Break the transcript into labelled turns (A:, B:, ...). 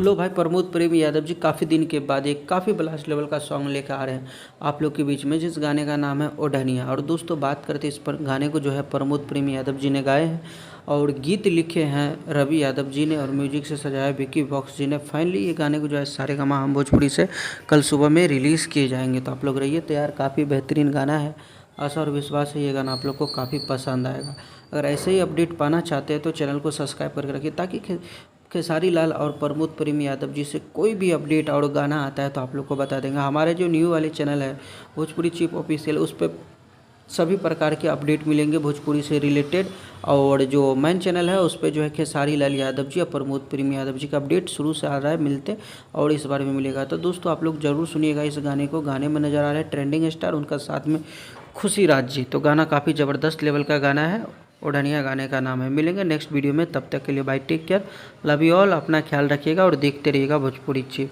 A: लो भाई, प्रमोद प्रेम यादव जी काफ़ी दिन के बाद एक काफ़ी ब्लास्ट लेवल का सॉन्ग लेकर आ रहे हैं आप लोग के बीच में, जिस गाने का नाम है ओढ़निया। और दोस्तों बात करते हैं इस पर गाने को जो है प्रमोद प्रेम यादव जी ने गाए हैं और गीत लिखे हैं रवि यादव जी ने और म्यूजिक से सजाया विकी वॉक्स जी ने। फाइनली ये गाने को जो है सारेगामा हम भोजपुरी से कल सुबह में रिलीज़ किए जाएंगे, तो आप लोग रहिए तैयार। काफ़ी बेहतरीन गाना है, आशा और विश्वास है ये गाना आप लोग को काफ़ी पसंद आएगा। अगर ऐसे ही अपडेट पाना चाहते हैं तो चैनल को सब्सक्राइब करके रखिए, ताकि खेसारी लाल और प्रमोद प्रेम यादव जी से कोई भी अपडेट और गाना आता है तो आप लोग को बता देंगे। हमारे जो न्यू वाले चैनल है भोजपुरी चीफ ऑफिशियल, उस पर सभी प्रकार के अपडेट मिलेंगे भोजपुरी से रिलेटेड। और जो मेन चैनल है उस पर जो है खेसारी लाल यादव जी और प्रमोद प्रेम यादव जी का अपडेट शुरू से आ रहा है, मिलते और इस बारे में मिलेगा। तो दोस्तों आप लोग ज़रूर सुनिएगा इस गाने को। गाने में नज़र आ रहा है ट्रेंडिंग स्टार, उनका साथ में खुशी राज जी। तो गाना काफ़ी ज़बरदस्त लेवल का गाना है, ओढ़निया गाने का नाम है। मिलेंगे नेक्स्ट वीडियो में, तब तक के लिए bye, take care, love you all, अपना ख्याल रखिएगा और देखते रहिएगा भोजपुरी चीफ।